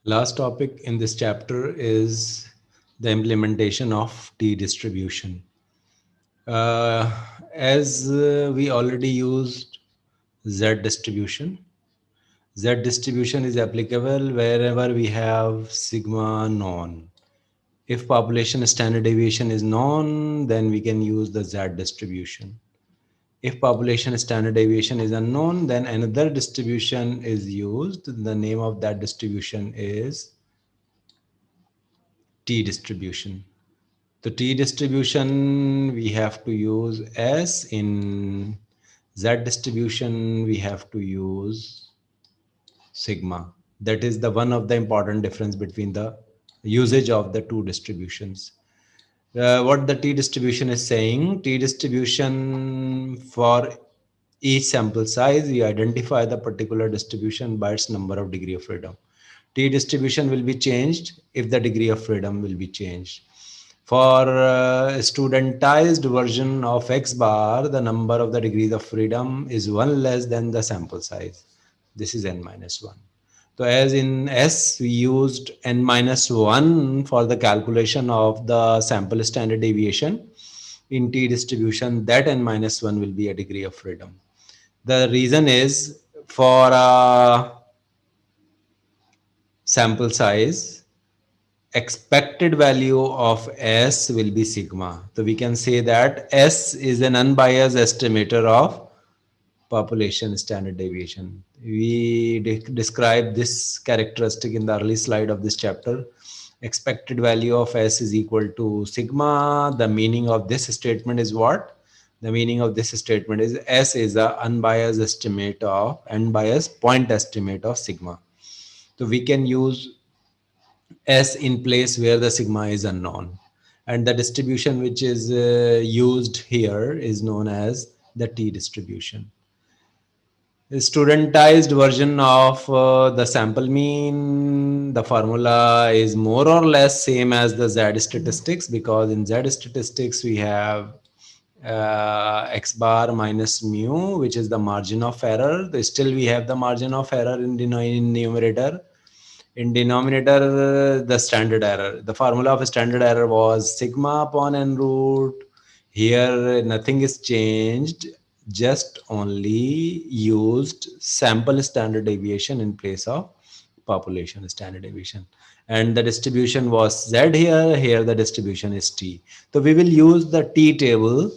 Last topic in this chapter is the implementation of t distribution. Uh, as we already used z distribution, z distribution is applicable wherever we have sigma known. If population standard deviation is known, then we can use the z distribution. If population standard deviation is unknown, then another distribution is used. The name of that distribution is t distribution. The t distribution we have to use S. In z distribution we have to use sigma. That is the one of the important difference between the usage of the two distributions. What the t distribution is saying, t distribution for each sample size, we identify the particular distribution by its number of degree of freedom. T distribution will be changed if the degree of freedom will be changed. For studentized version of X bar, the number of the degrees of freedom is one less than the sample size. This is n minus 1. So as in S, we used n minus 1 for the calculation of the sample standard deviation. In T distribution, that n minus 1 will be a degree of freedom. The reason is for sample size, expected value of S will be sigma. So we can say that S is an unbiased estimator of population standard deviation. We described this characteristic in the early slide of this chapter. Expected value of S is equal to sigma. The meaning of this statement is what? The meaning of this statement is S is a unbiased point estimate of sigma. So we can use S in place where the sigma is unknown. And the distribution which is used here is known as the t distribution. The studentized version of the sample mean, the formula is more or less same as the Z statistics, because in Z statistics we have x bar minus mu, which is the margin of error. Still we have the margin of error in numerator. In denominator, the standard error. The formula of standard error was sigma upon n root. Here, nothing is changed, just only used sample standard deviation in place of population standard deviation. And the distribution was Z here, here the distribution is T. So we will use the T table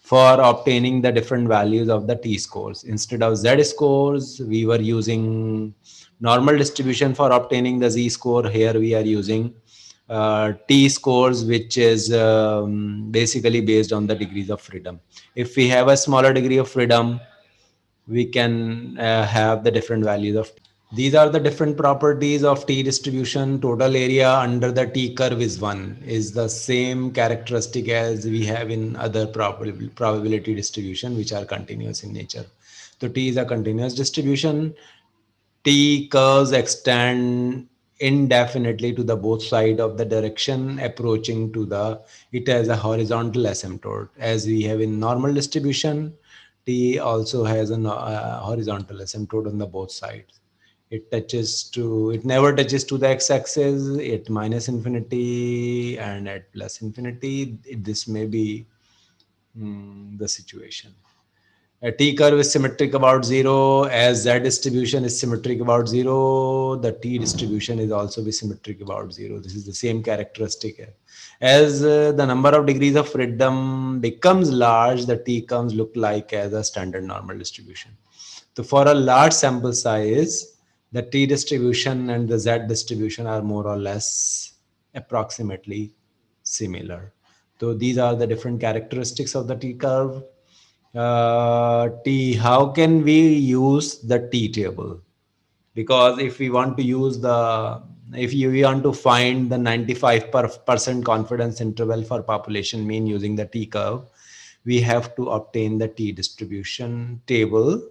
for obtaining the different values of the t scores. Instead of z scores, we were using normal distribution for obtaining the z score. Here we are using t scores, which is basically based on the degrees of freedom. If we have a smaller degree of freedom, we can have the different values of t. These are the different properties of t distribution. Total area under the t curve is 1, is the same characteristic as we have in other probability distribution, which are continuous in nature. So t is a continuous distribution. T curves extend indefinitely to the both side of the direction approaching to the, it has a horizontal asymptote. As we have in normal distribution, T also has a horizontal asymptote on the both sides. It never touches to the x-axis, it minus infinity and at plus infinity. This may be the situation. A T curve is symmetric about 0. As Z distribution is symmetric about 0, the T distribution is also be symmetric about 0. This is the same characteristic. As the number of degrees of freedom becomes large, the T curves look like as a standard normal distribution. So for a large sample size, the T distribution and the Z distribution are more or less approximately similar. So these are the different characteristics of the T curve. T, how can we use the T table? Because if we want to use the, if we want to find the 95% confidence interval for population mean using the T curve, we have to obtain the T distribution table,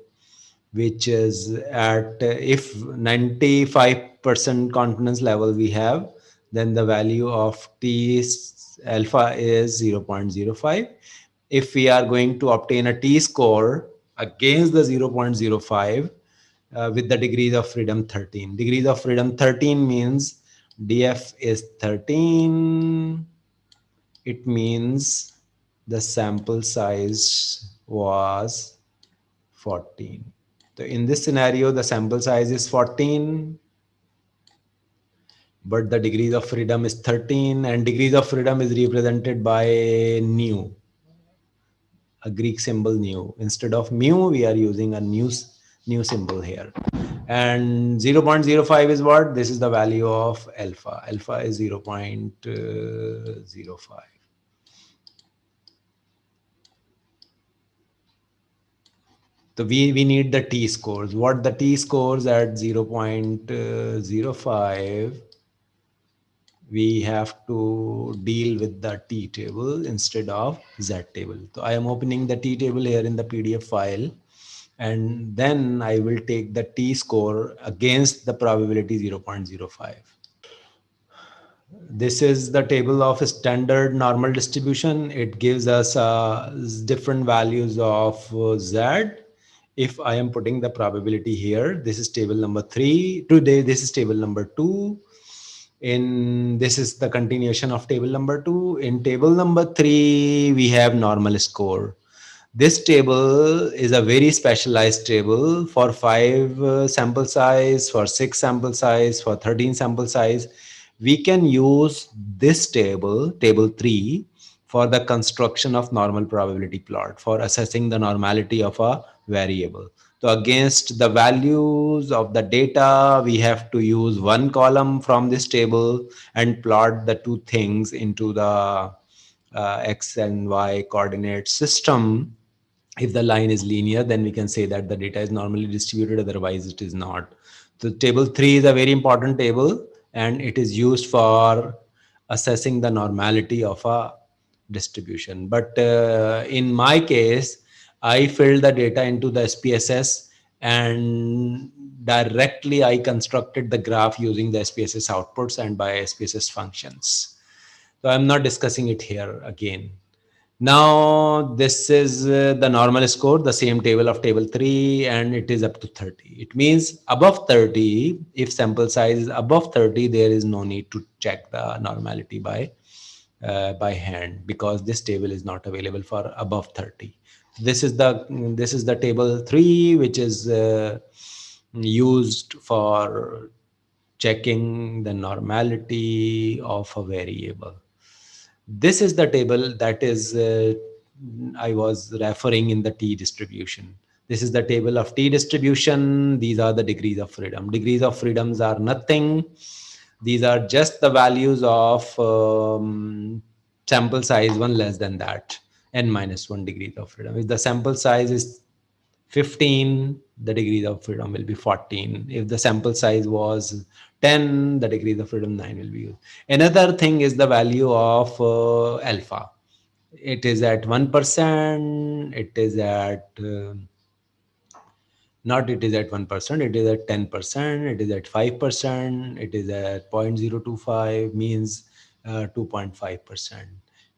which is at, if 95% confidence level we have, then the value of T alpha is 0.05. If we are going to obtain a t-score against the 0.05, with the degrees of freedom 13. Degrees of freedom 13 means df is 13. It means the sample size was 14. So in this scenario, the sample size is 14, but the degrees of freedom is 13, and degrees of freedom is represented by nu, a Greek symbol nu. Instead of mu, we are using a new symbol here. And 0.05 is what? This is the value of alpha. Alpha is 0.05. So we need the t scores. What the t scores at 0.05, we have to deal with the t table instead of z table. So I am opening the t table here in the PDF file, and then I will take the t score against the probability 0.05. This is the table of standard normal distribution. It gives us different values of z. If I am putting the probability here, this is table number 3. Today, this is table number 2. In this is the continuation of table number 2. In table number 3, we have normal score. This table is a very specialized table for 5 sample size, for 6 sample size, for 13 sample size. We can use this table, table 3, for the construction of normal probability plot, for assessing the normality of a variable. So against the values of the data, we have to use one column from this table and plot the two things into the x and y coordinate system. If the line is linear, then we can say that the data is normally distributed, otherwise it is not. So table 3 is a very important table, and it is used for assessing the normality of a distribution. But in my case, I filled the data into the SPSS, and directly I constructed the graph using the SPSS outputs and by SPSS functions. So I'm not discussing it here again. Now, this is the normal score, the same table of table 3, and it is up to 30. It means above 30, if sample size is above 30, there is no need to check the normality by hand, because this table is not available for above 30. This is the table 3, which is used for checking the normality of a variable. This is the table that is I was referring in the t distribution. This is the table of t distribution. These are the degrees of freedom. Degrees of freedoms are nothing. These are just the values of sample size 1 less than that, n minus 1 degrees of freedom. If the sample size is 15, the degrees of freedom will be 14. If the sample size was 10, the degrees of freedom 9 will be used. Another thing is the value of alpha. It is at 1%, it is at not it is at 1%, it is at 10%, it is at 5%, it is at 0.025, means 2.5%.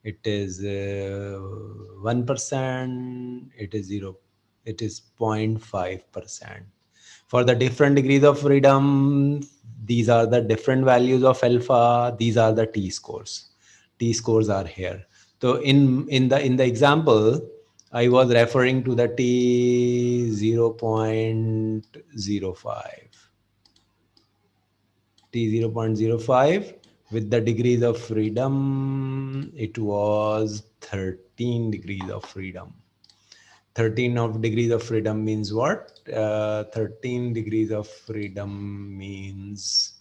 It is 1%, it is 0, it is 0.5%. For the different degrees of freedom, these are the different values of alpha, these are the t scores. T scores are here. So in the example, I was referring to the T 0.05. T 0.05 with the degrees of freedom, it was 13 degrees of freedom. 13 of degrees of freedom means what? 13 degrees of freedom means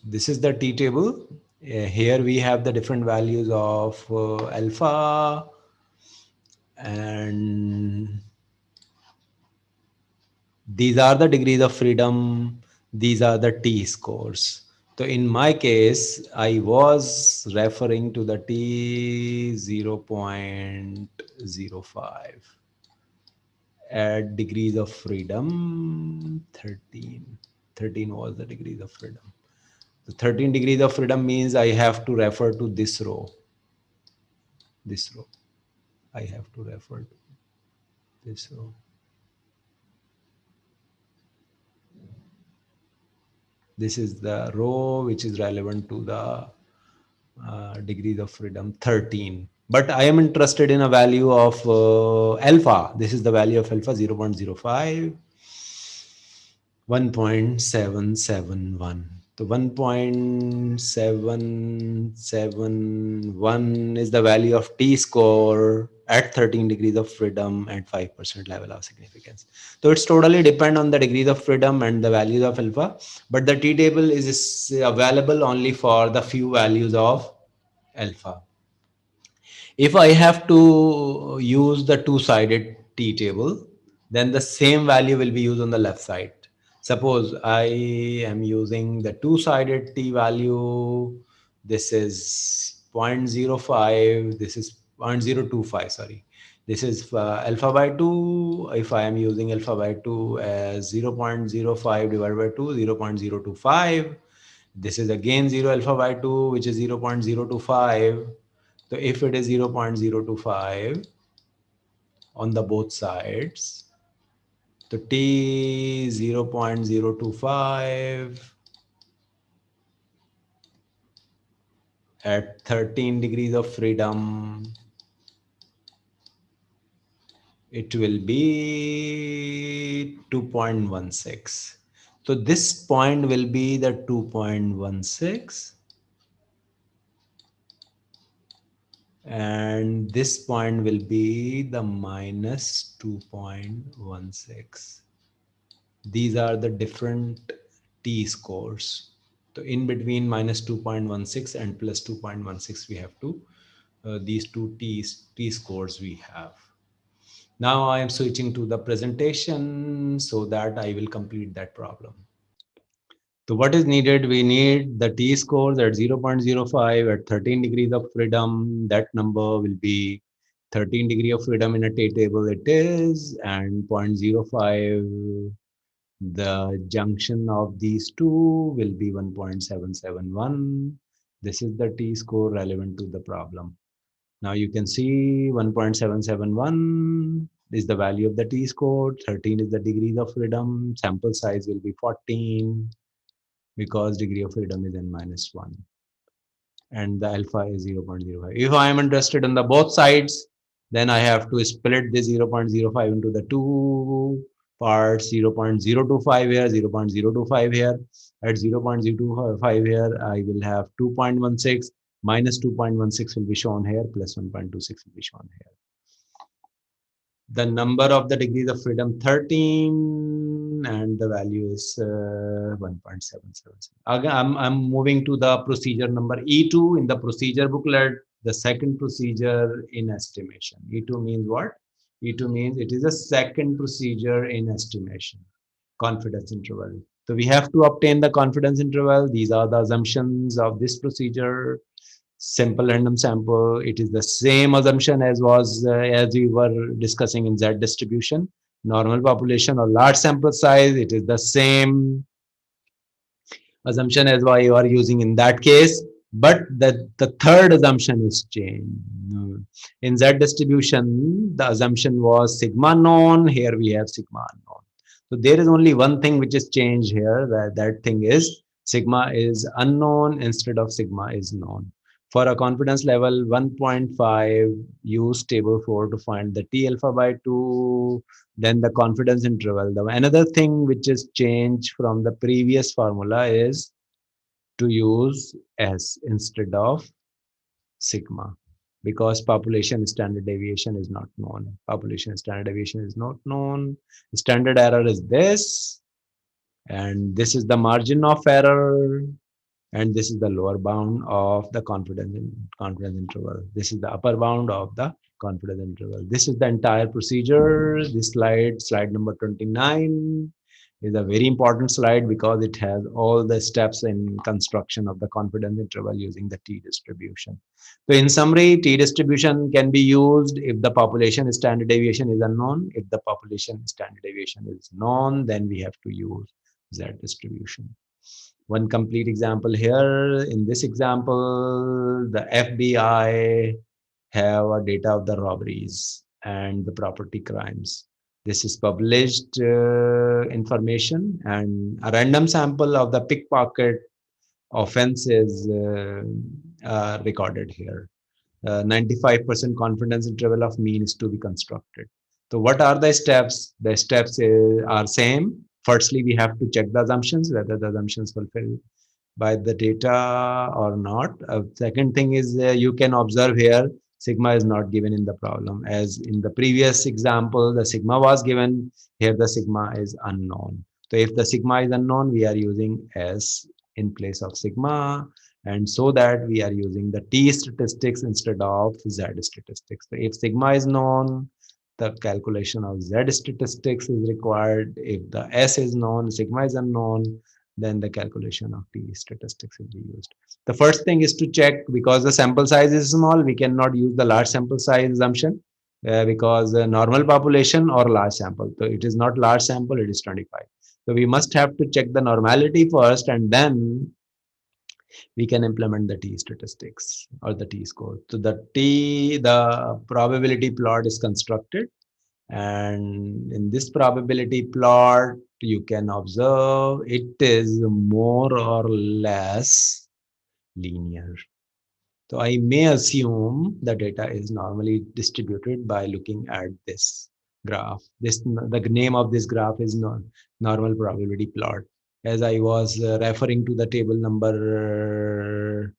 this is the T table. Here we have the different values of alpha, and these are the degrees of freedom. These are the T scores. So in my case, I was referring to the T 0.05 at degrees of freedom 13. 13 was the degrees of freedom. The 13 degrees of freedom means I have to refer to this row. This row. I have to refer to. this row. This is the row which is relevant to the degrees of freedom 13. But I am interested in a value of alpha. This is the value of alpha 0.05, 1.771. So 1.771 is the value of t score at 13 degrees of freedom and 5% level of significance. So it's totally depend on the degrees of freedom and the values of alpha, but the t table is available only for the few values of alpha. If I have to use the two-sided t table, then the same value will be used on the left side. Suppose I am using the two-sided t value. This is 0.05. This is 0.025. Sorry. This is alpha by 2. If I am using alpha by 2 as 0.05 divided by 2, 0.025. This is again 0 alpha by 2, which is 0.025. So if it is 0.025 on the both sides, so t 0.025 at 13 degrees of freedom, it will be 2.16. So this point will be the 2.16. And this point will be the minus 2.16. These are the different t scores. So in between minus 2.16 and plus 2.16, we have to these two t scores we have. Now I am switching to the presentation so that I will complete that problem. So what is needed? We need the t scores at 0.05 at 13 degrees of freedom. That number will be 13 degree of freedom in a t table it is, and 0.05. The junction of these two will be 1.771. This is the t score relevant to the problem. Now you can see 1.771 is the value of the t score. 13 is the degrees of freedom. Sample size will be 14 because degree of freedom is n minus 1. And the alpha is 0.05. If I am interested in the both sides, then I have to split this 0.05 into the two parts, 0.025 here, 0.025 here. At 0.025 here, I will have 2.16 minus 2.16 will be shown here, plus 1.26 will be shown here. The number of the degrees of freedom 13, and the value is 1.777. Again, I'm moving to the procedure number E2 in the procedure booklet, the second procedure in estimation. E2 means what? E2 means it is a second procedure in estimation, confidence interval. So we have to obtain the confidence interval. These are the assumptions of this procedure. Simple random sample. It is the same assumption as was as we were discussing in Z distribution. Normal population or large sample size. It is the same assumption as what you are using in that case, but the third assumption is changed. In Z distribution, the assumption was sigma known. Here we have sigma unknown. So there is only one thing which is changed here. That thing is sigma is unknown instead of sigma is known. For a confidence level 1.5, use table 4 to find the T alpha by 2, then the confidence interval. The another thing which is changed from the previous formula is to use S instead of sigma, because population standard deviation is not known. Population standard deviation is not known. Standard error is this, and this is the margin of error, and this is the lower bound of the confidence interval. This is the upper bound of the confidence interval. This is the entire procedure. This slide number 29, is a very important slide because it has all the steps in construction of the confidence interval using the t distribution. So in summary, t distribution can be used if the population standard deviation is unknown. If the population standard deviation is known, then we have to use z distribution. One complete example here. In this example, the FBI have a data of the robberies and the property crimes. This is published information, and a random sample of the pickpocket offense is recorded here. 95% confidence interval of mean is to be constructed. So what are the steps? The steps are same. Firstly, we have to check the assumptions, whether the assumptions fulfill by the data or not. Second thing is you can observe here sigma is not given in the problem. As in the previous example, the sigma was given, here the sigma is unknown. So if the sigma is unknown, we are using S in place of sigma, and so that we are using the T statistics instead of Z statistics. So if sigma is known, the calculation of Z statistics is required. If the S is known, sigma is unknown, then the calculation of T statistics will be used. The first thing is to check, because the sample size is small, we cannot use the large sample size assumption because normal population or large sample. So it is not large sample, it is 25. So we must have to check the normality first, and then we can implement the T statistics or the T score. So the probability plot is constructed, and in this probability plot you can observe it is more or less linear. So I may assume the data is normally distributed by looking at this graph. The name of this graph is normal probability plot. As I was referring to the table number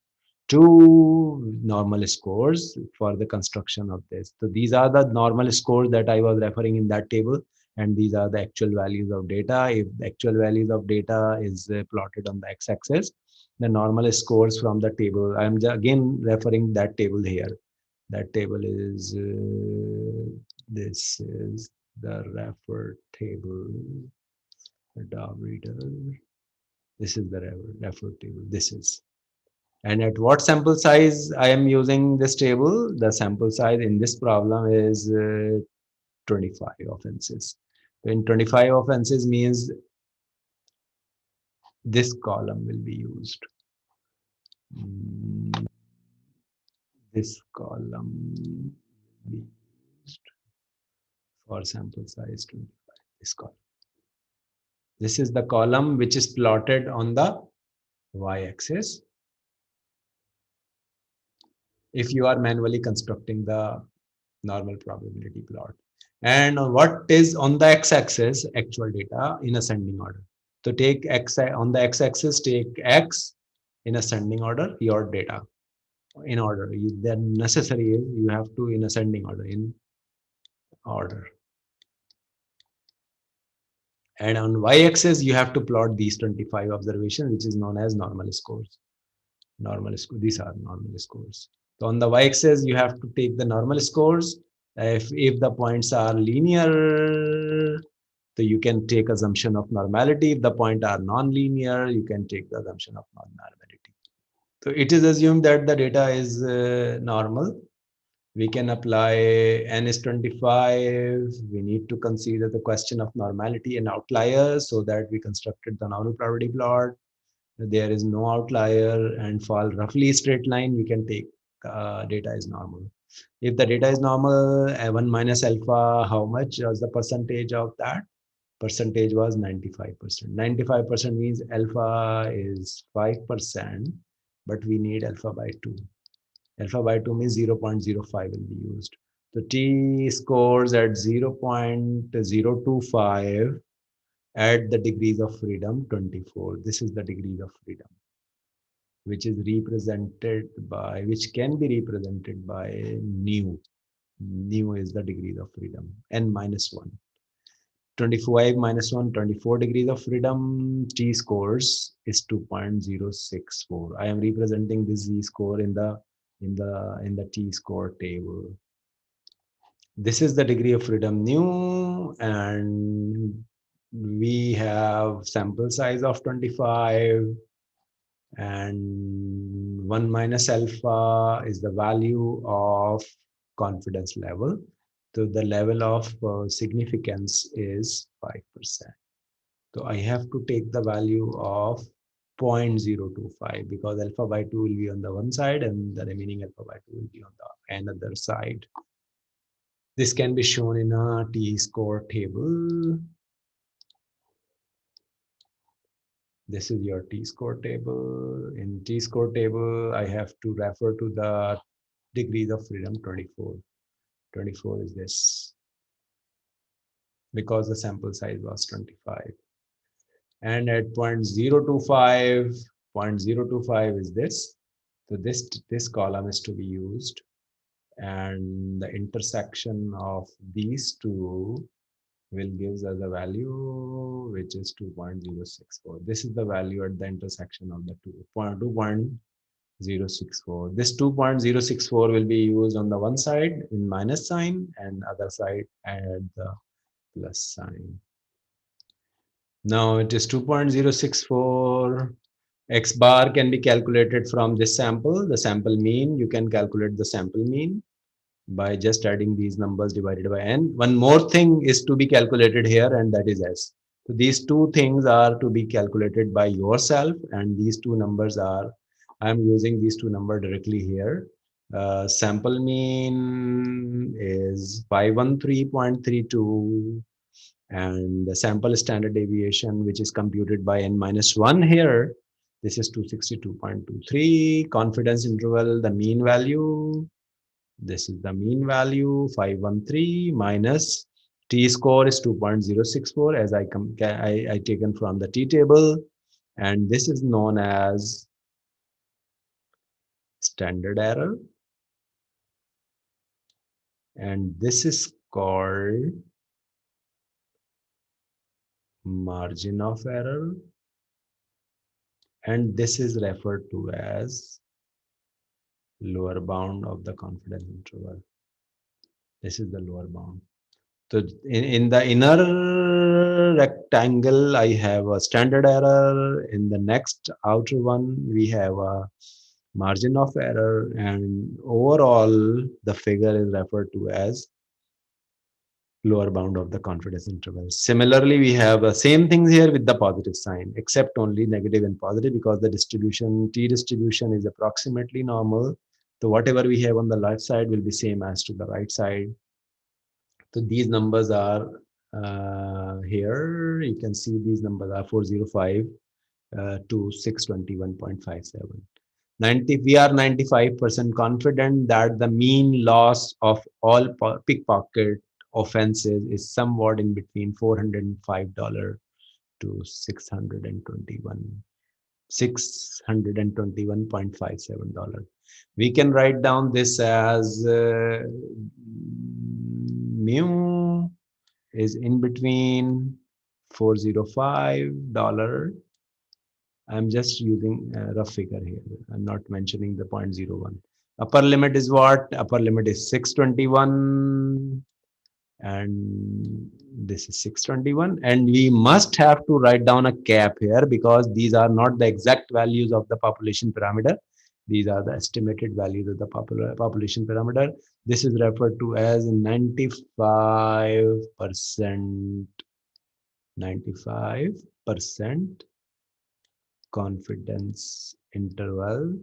2, normal scores for the construction of this. So these are the normal scores that I was referring in that table, and these are the actual values of data. If the actual values of data is plotted on the x-axis, the normal scores from the table, I am again referring that table here. That table is this is the refer table, the reader. This is the refer table. This is. And at what sample size I am using this table? The sample size in this problem is 25 offenses. When 25 offenses means this column will be used. This column will be used for sample size 25. This column. This is the column which is plotted on the y-axis. If you are manually constructing the normal probability plot. And what is on the x-axis? Actual data in ascending order. So take x on the x-axis, take x in ascending order, your data in order. Then necessary is you have to in ascending order, in order. And on y-axis, you have to plot these 25 observations, which is known as normal scores. Normal score. These are normal scores. So on the y-axis, you have to take the normal scores. If the points are linear, so you can take assumption of normality. If the points are non-linear, you can take the assumption of non-normality. So it is assumed that the data is normal. We can apply n is 25. We need to consider the question of normality and outliers, so that we constructed the normal probability plot. There is no outlier and fall roughly straight line, we can take data is normal. If the data is normal, 1 minus alpha, how much was the percentage of that? Percentage was 95%. 95% means alpha is 5%, but we need alpha by 2. Alpha by 2 means 0.05 will be used. So T scores at 0.025 at the degrees of freedom 24. This is the degrees of freedom, which is represented by, which can be represented by nu. Nu is the degrees of freedom, n minus 1. 25 minus 1, 24 degrees of freedom. T scores is 2.064. I am representing this Z score in the T score table. This is the degree of freedom nu, and we have sample size of 25, and 1 minus alpha is the value of confidence level. So the level of significance is 5%. So I have to take the value of 0.025, because alpha by 2 will be on the one side and the remaining alpha by 2 will be on the another side. This can be shown in a t-score table. This is your t-score table. In t-score table, I have to refer to the degrees of freedom 24. 24 is this, because the sample size was 25. And at 0.025, 0.025 is this. So this column is to be used, and the intersection of these two will gives us a value which is 2.064. This is the value at the intersection of the 2.064. This 2.064 will be used on the one side in minus sign and other side at the plus sign. Now it is 2.064. X bar can be calculated from this sample, the sample mean. You can calculate the sample mean by just adding these numbers divided by n. One more thing is to be calculated here, and that is s. So these two things are to be calculated by yourself, and these two numbers are, I'm using these two numbers directly here. Sample mean is 513.32, and the sample standard deviation, which is computed by n minus 1 here, this is 262.23. Confidence interval, the mean value, this is the mean value, 513 minus t-score is 2.064 as I taken from the t-table, and this is known as standard error, and this is called margin of error, and this is referred to as lower bound of the confidence interval. This is the lower bound. So in the inner rectangle, I have a standard error. In the next outer one, we have a margin of error, and overall, the figure is referred to as lower bound of the confidence interval. Similarly, we have the same things here with the positive sign, except only negative and positive, because the distribution, t distribution is approximately normal. So whatever we have on the left side will be same as to the right side. So these numbers are here. You can see these numbers are 405 to 621.57. 90, we are 95% confident that the mean loss of all pickpocket offenses is somewhat in between $405 to 621.57. We can write down this as mu is in between $405. I'm just using a rough figure here. I'm not mentioning the 0.01. Upper limit is what? Upper limit is 621, and this is 621, and we must have to write down a cap here, because these are not the exact values of the population parameter. These are the estimated values of the population parameter. This is referred to as 95%, 95% confidence interval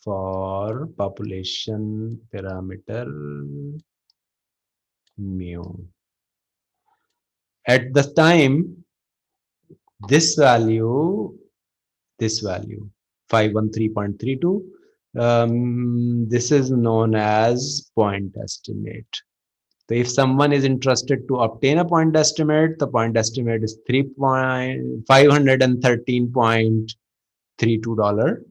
for population parameter mu. At the time, this value 513.32, this is known as point estimate. So if someone is interested to obtain a point estimate, the point estimate is $513.32.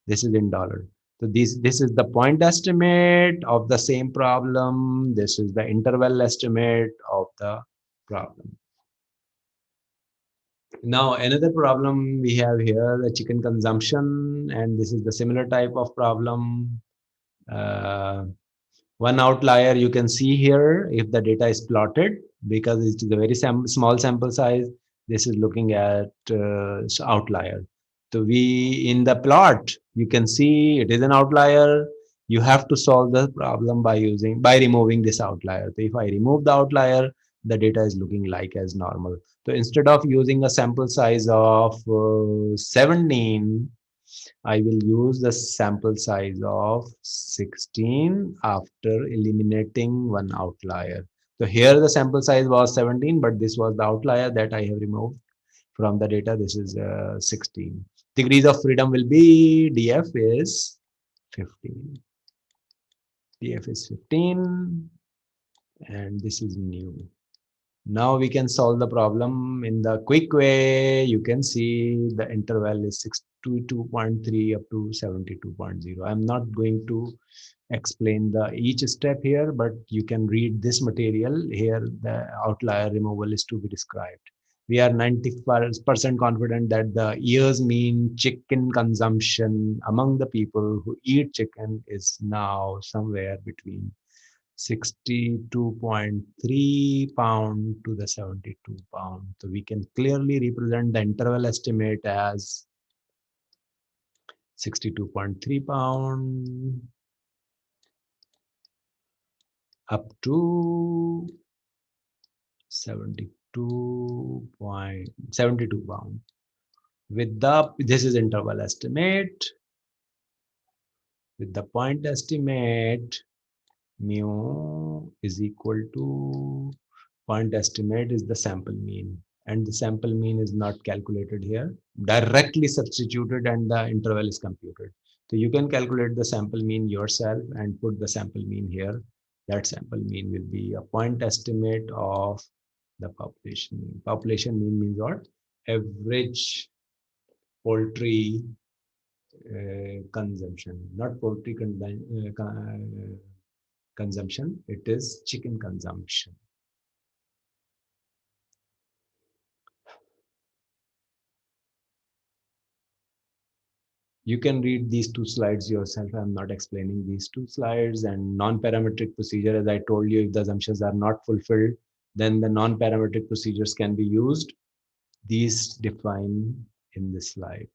This is in dollar. So this is the point estimate of the same problem. This is the interval estimate of the problem. Now another problem we have here, the chicken consumption, and this is the similar type of problem. One outlier you can see here if the data is plotted, because it is a very small sample size. This is looking at outlier. So we, in the plot, you can see it is an outlier. You have to solve the problem by removing this outlier. So if I remove the outlier, the data is looking like as normal. So instead of using a sample size of 17, I will use the sample size of 16 after eliminating one outlier. So here the sample size was 17, but this was the outlier that I have removed from the data. This is 16. Degrees of freedom will be df is 15. df is 15, and this is new. Now we can solve the problem in the quick way. You can see the interval is 62.3 up to 72.0. I'm not going to explain the each step here, but you can read this material here. The outlier removal is to be described. We are 90% confident that the year's mean chicken consumption among the people who eat chicken is now somewhere between 62.3 pound to the 72 pound. So we can clearly represent the interval estimate as 62.3 pound up to 72.72 pound. With the, this is interval estimate. With the point estimate, mu is equal to, point estimate is the sample mean, and the sample mean is not calculated here, directly substituted, and the interval is computed. So you can calculate the sample mean yourself and put the sample mean here. That sample mean will be a point estimate of the population mean. Population mean means what? Average poultry consumption, not poultry consumption, it is chicken consumption. You can read these two slides yourself. I'm not explaining these two slides. And non-parametric procedure, as I told you, if the assumptions are not fulfilled, then the non-parametric procedures can be used. These define in this slide.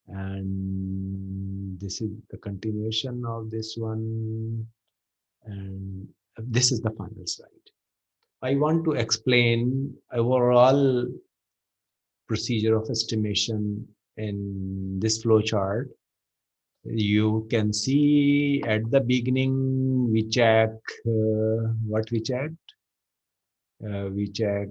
And this is the continuation of this one. And this is the final slide. I want to explain overall procedure of estimation in this flowchart. You can see at the beginning we check what we checked. We check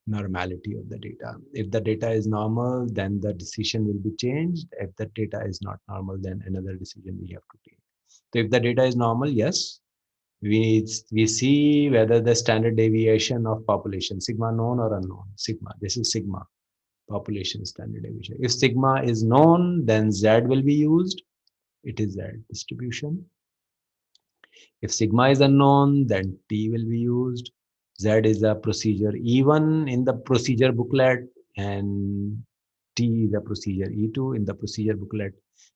normality of the data. If the data is normal, then the decision will be changed. If the data is not normal, then another decision we have to take. So if the data is normal, yes, we see whether the standard deviation of population, sigma known or unknown. Sigma, this is sigma, population standard deviation. If sigma is known, then z will be used. It is z distribution. If sigma is unknown, then t will be used. Z is a procedure E1 in the procedure booklet, and T is a procedure E2 in the procedure booklet.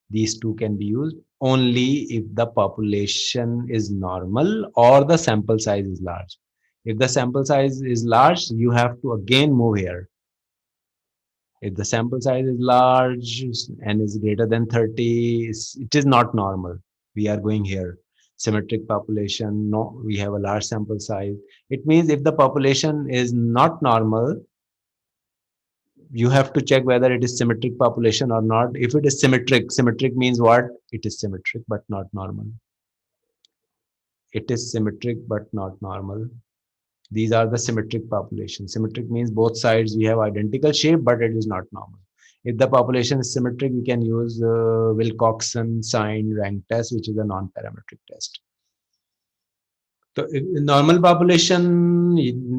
These two can be used only if the population is normal or the sample size is large. If the sample size is large, you have to again move here. If the sample size is large and is greater than 30, it is not normal. We are going here. Symmetric population, no, we have a large sample size. It means if the population is not normal, you have to check whether it is symmetric population or not. If it is symmetric, symmetric means what? It is symmetric but not normal. It is symmetric but not normal. These are the symmetric population. Symmetric means both sides we have identical shape, but it is not normal. If the population is symmetric, we can use Wilcoxon sign rank test, which is a non-parametric test. So normal population,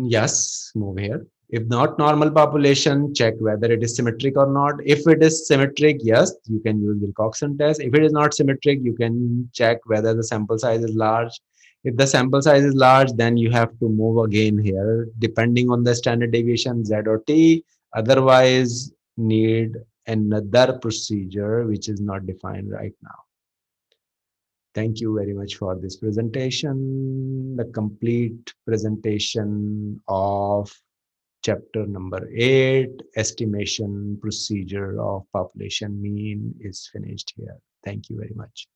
yes, move here. If not normal population, check whether it is symmetric or not. If it is symmetric, yes, you can use Wilcoxon test. If it is not symmetric, you can check whether the sample size is large. If the sample size is large, then you have to move again here, depending on the standard deviation, Z or T. Otherwise, need another procedure, which is not defined right now. Thank you very much for this presentation. The complete presentation of chapter number 8, estimation procedure of population mean, is finished here. Thank you very much.